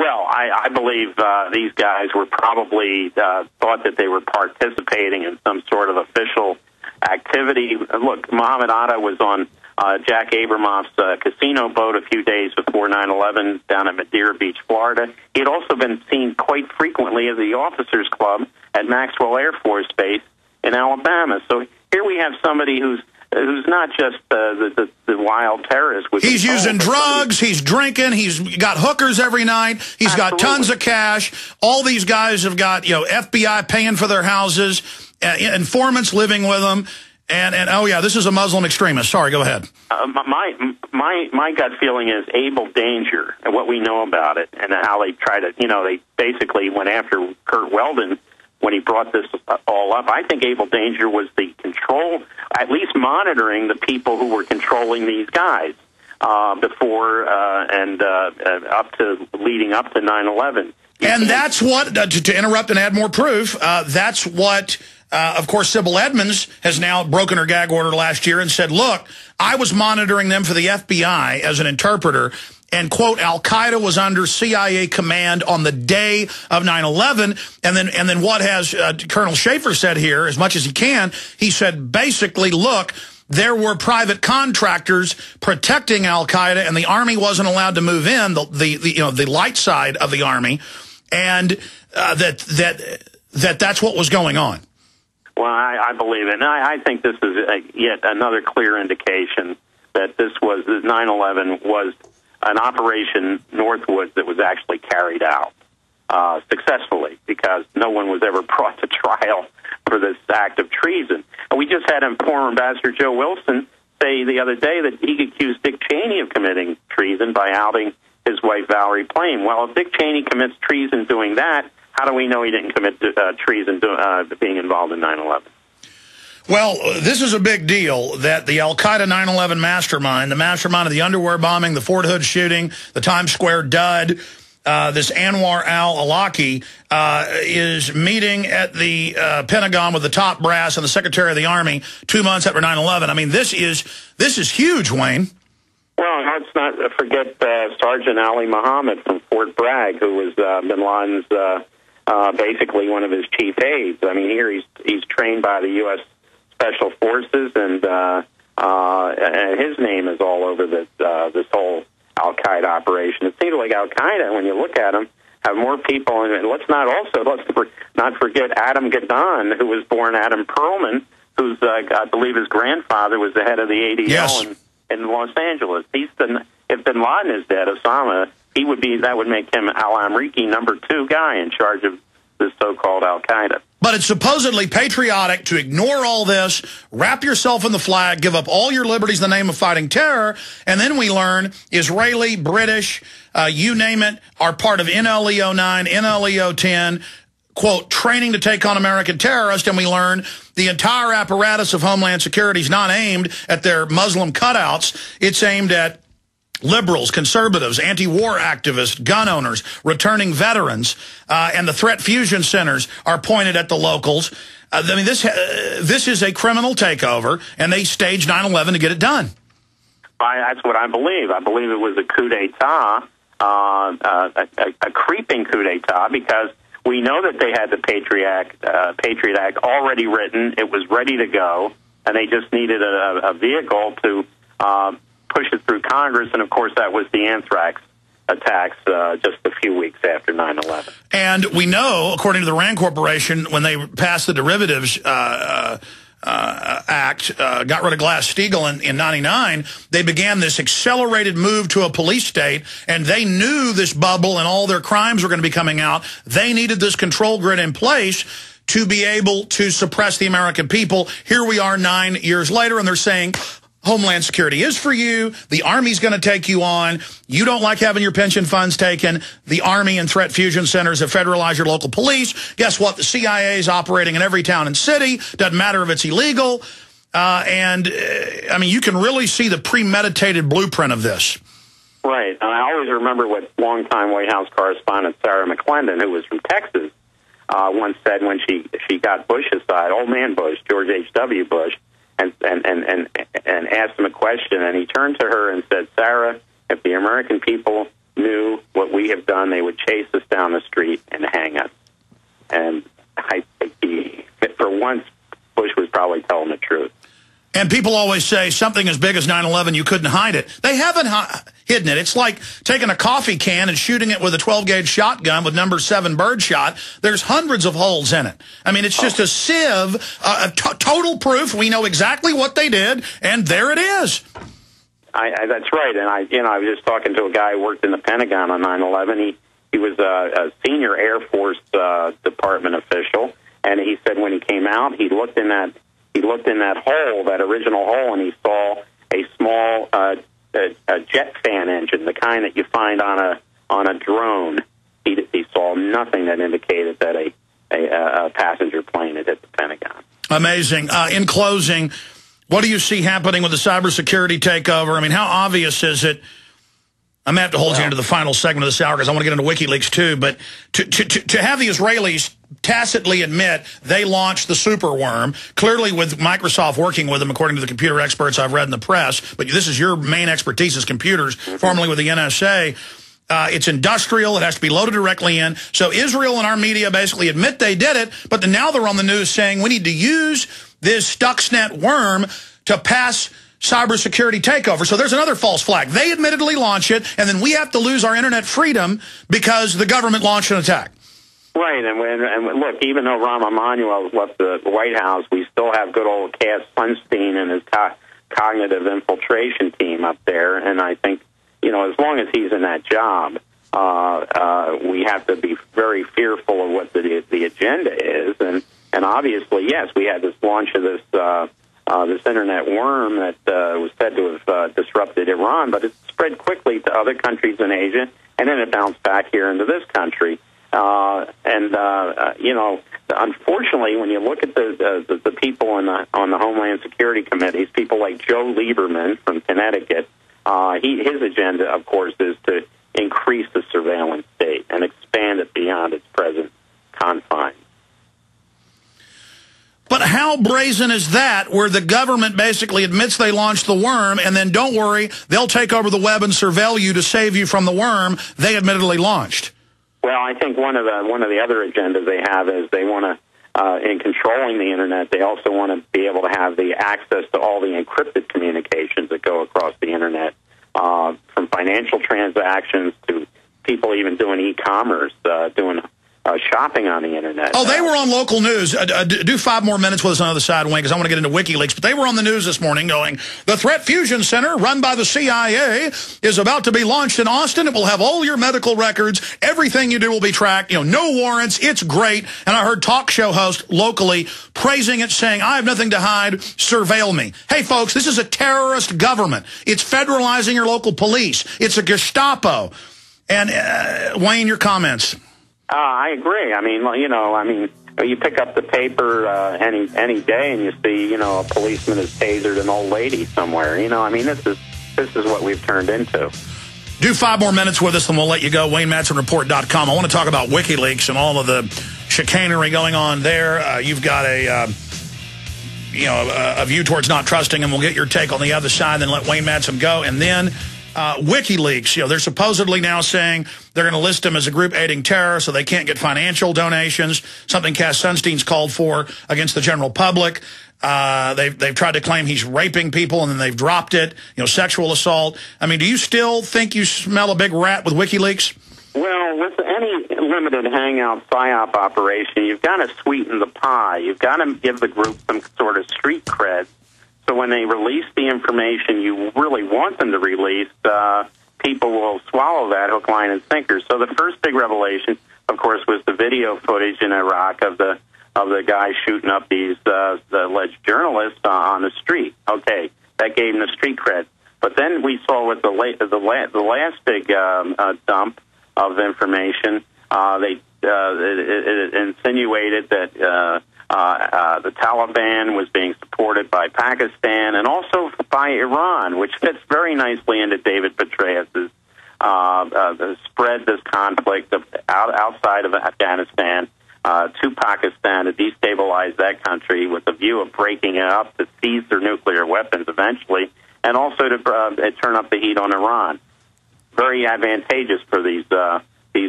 Well, I believe these guys were probably thought that they were participating in some sort of official activity. Look, Muhammad Atta was on Jack Abramoff's casino boat a few days before 9/11 down at Madeira Beach, Florida. He had also been seen quite frequently at the Officers Club at Maxwell Air Force Base in Alabama. So here we have somebody who's not just the wild terrorist. He's using drugs. He's drinking. He's got hookers every night. He's got tons of cash. All these guys have got FBI paying for their houses, informants living with them, and oh yeah, this is a Muslim extremist. Sorry, go ahead. My gut feeling is Abel Danger and what we know about it, and how they try to they basically went after Kurt Weldon. When he brought this all up, I think Abel Danger was the control, at least monitoring the people who were controlling these guys before and leading up to 9/11. And that's what, to interrupt and add more proof, that's what, of course, Sybil Edmonds has now broken her gag order last year and said, look, I was monitoring them for the FBI as an interpreter, and, quote, Al-Qaeda was under CIA command on the day of 9/11. And then what has Colonel Schaefer said here, as much as he can, he said, basically, look, there were private contractors protecting Al-Qaeda, and the Army wasn't allowed to move in, the light side of the Army, and that's what was going on. Well, I believe it. And I think this is yet another clear indication that this was 9/11 was an Operation Northwoods that was actually carried out successfully, because no one was ever brought to trial for this act of treason. And we just had former Ambassador Joe Wilson say the other day that he accused Dick Cheney of committing treason by outing his wife Valerie Plame. Well, if Dick Cheney commits treason doing that, how do we know he didn't commit treason being involved in 9/11? Well, this is a big deal that the Al-Qaeda 9/11 mastermind, the mastermind of the underwear bombing, the Fort Hood shooting, the Times Square dud, this Anwar Al Awlaki is meeting at the Pentagon with the top brass and the Secretary of the Army 2 months after 9/11. I mean, this is huge, Wayne. Well, let's not forget Sergeant Ali Muhammad from Fort Bragg, who was bin Laden's basically one of his chief aides. I mean, here he's trained by the U.S. Special Forces, and his name is all over this whole Al-Qaeda operation. It seems like Al-Qaeda, when you look at them, have more people. And let's not forget Adam Gadon, who was born Adam Perlman, who's I believe his grandfather was the head of the ADL yes. in Los Angeles. If bin Laden is dead, Osama, that would make him al-Amriki #2 guy in charge of this so-called Al-Qaeda. But it's supposedly patriotic to ignore all this, wrap yourself in the flag, give up all your liberties in the name of fighting terror, and then we learn Israeli, British, you name it, are part of NLEO 9, NLEO 10, quote, training to take on American terrorists, and we learn the entire apparatus of Homeland Security is not aimed at their Muslim cutouts. It's aimed at liberals, conservatives, anti-war activists, gun owners, returning veterans, and the threat fusion centers are pointed at the locals. I mean, this is a criminal takeover, and they staged 9/11 to get it done. That's what I believe. I believe it was a coup d'etat, a creeping coup d'etat, because we know that they had the Patriot Act already written. It was ready to go, and they just needed a vehicle to push it through Congress, and of course that was the anthrax attacks just a few weeks after 9/11. And we know, according to the RAND Corporation, when they passed the Derivatives Act, got rid of Glass-Steagall in 99, they began this accelerated move to a police state, and they knew this bubble and all their crimes were going to be coming out. They needed this control grid in place to be able to suppress the American people. Here we are 9 years later, and they're saying, Homeland Security is for you. The Army's going to take you on. You don't like having your pension funds taken. The Army and threat fusion centers have federalized your local police. Guess what? The CIA is operating in every town and city. Doesn't matter if it's illegal. I mean, you can really see the premeditated blueprint of this. Right. And I always remember what longtime White House correspondent Sarah McClendon, who was from Texas, once said when she got Bush's side, old man Bush, George H.W. Bush, and asked him a question, and he turned to her and said, Sarah, if the American people knew what we have done, they would chase us down the street and hang us. And I think for once, Bush was probably telling the truth. And people always say something as big as 9/11, you couldn't hide it. They haven't hidden it. It's like taking a coffee can and shooting it with a 12-gauge shotgun with number 7 birdshot. There's hundreds of holes in it. I mean, it's just a sieve, total proof. We know exactly what they did, and there it is. That's right. And I was just talking to a guy who worked in the Pentagon on 9/11. He was a senior Air Force Department official, and he said when he came out, he looked in that hole, that original hole, and he saw a small a jet fan engine, the kind that you find on a drone. He saw nothing that indicated that a passenger plane had hit the Pentagon. Amazing. In closing, what do you see happening with the cybersecurity takeover? I mean, how obvious is it? I'm going to have to hold you into the final segment of this hour because I want to get into WikiLeaks too. But to have the Israelis tacitly admit they launched the super worm, clearly with Microsoft working with them, according to the computer experts I've read in the press, but this is your main expertise as computers, formerly with the NSA. It's industrial. It has to be loaded directly in. So Israel and our media basically admit they did it, but then now they're on the news saying we need to use this Stuxnet worm to pass cybersecurity takeover. So there's another false flag. They admittedly launch it, and then we have to lose our internet freedom because the government launched an attack. Right, and look, even though Rahm Emanuel left the White House, we still have good old Cass-Sunstein and his cognitive infiltration team up there, and I think, as long as he's in that job, we have to be very fearful of what the agenda is, and obviously, yes, we had this launch of this internet worm that was said to have disrupted Iran, but it spread quickly to other countries in Asia, and then it bounced back here into this country. Unfortunately, when you look at the people on the Homeland Security committees, people like Joe Lieberman from Connecticut, his agenda, of course, is to increase the surveillance state and expand it beyond its present confines. But how brazen is that, where the government basically admits they launched the worm, and then don't worry, they'll take over the web and surveil you to save you from the worm they admittedly launched? Well, I think one of the other agendas they have is they want to, in controlling the internet, they also want to be able to have the access to all the encrypted communications that go across the internet, from financial transactions to people even doing e-commerce, doing shopping on the internet. Oh, they were on local news. Do 5 more minutes with us on the other side, Wayne, because I want to get into WikiLeaks. But they were on the news this morning going, the Threat Fusion Center, run by the CIA, is about to be launched in Austin. It will have all your medical records. Everything you do will be tracked. No warrants. It's great. And I heard talk show host locally praising it, saying, I have nothing to hide. Surveil me. Hey, folks, this is a terrorist government. It's federalizing your local police. It's a Gestapo. And, Wayne, your comments. I agree. I mean, you pick up the paper any day and you see, a policeman has tasered an old lady somewhere. This is what we've turned into. Do 5 more minutes with us, and we'll let you go. wayne-madsen-report.com. I want to talk about WikiLeaks and all of the chicanery going on there. You've got a view towards not trusting, and we'll get your take on the other side, then let Wayne Madsen go. And then WikiLeaks, they're supposedly now saying they're going to list them as a group aiding terror so they can't get financial donations, something Cass-Sunstein's called for against the general public. They've tried to claim he's raping people, and then they've dropped it, sexual assault. I mean, do you still think you smell a big rat with WikiLeaks? Well, with any limited hangout PSYOP operation, you've got to sweeten the pie. You've got to give the group some sort of street cred. So when they release the information you really want them to release, people will swallow that hook, line, and sinker. So the first big revelation, of course, was the video footage in Iraq of the guy shooting up these the alleged journalists on the street. Okay, that gave them the street cred. But then we saw with the last big dump of information, it insinuated that the Taliban was being supported by Pakistan and also by Iran, which fits very nicely into David Petraeus's spread this conflict outside of Afghanistan to Pakistan to destabilize that country with the view of breaking it up, to seize their nuclear weapons eventually, and also to turn up the heat on Iran. very advantageous for these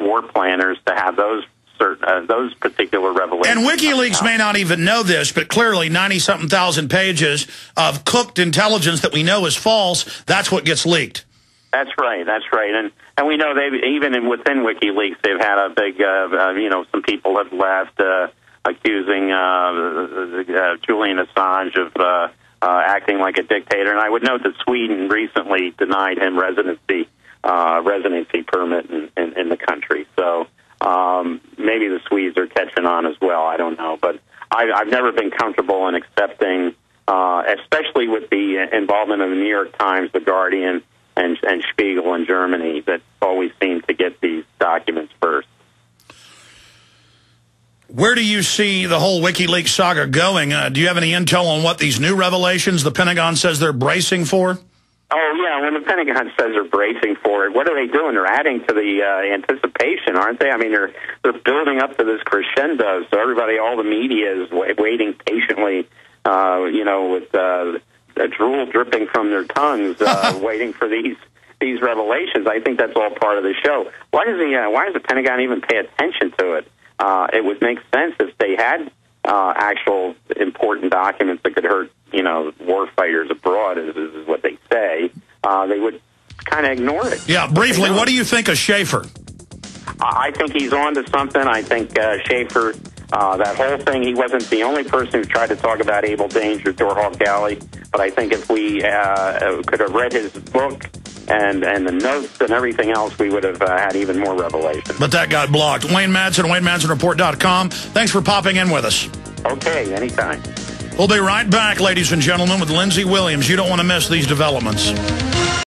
war planners to have those particular revelations. And WikiLeaks may not even know this, but clearly 90-something thousand pages of cooked intelligence that we know is false, that's what gets leaked. That's right. And we know even within WikiLeaks, they've had a big, some people have left accusing Julian Assange of acting like a dictator. And I would note that Sweden recently denied him residency permit in the country. So maybe the Swedes are catching on as well. I don't know. But I've never been comfortable in accepting, especially with the involvement of the New York Times, The Guardian, and Spiegel in Germany, that always seem to get these documents first. Where do you see the whole WikiLeaks saga going? Do you have any intel on what these new revelations the Pentagon says they're bracing for? Oh, yeah, when the Pentagon says they're bracing for it, what are they doing? They're adding to the anticipation, aren't they? I mean, they're building up to this crescendo, so everybody, all the media is waiting patiently, with drool dripping from their tongues, waiting for these revelations. I think that's all part of the show. Why does the Pentagon even pay attention to it? It would make sense if they had actual important documents that could hurt, war fighters abroad, is what they say. They would kind of ignore it. Yeah, briefly, what do you think of Schaefer? I think he's on to something. I think Schaefer, that whole thing, he wasn't the only person who tried to talk about Abel Danger, Thorhall Galley, but I think if we could have read his book and the notes and everything else, we would have had even more revelation. But that got blocked. Wayne Madsen, wayne-madsenreport.com. Thanks for popping in with us. Okay, anytime. We'll be right back, ladies and gentlemen, with Lindsey Williams. You don't want to miss these developments.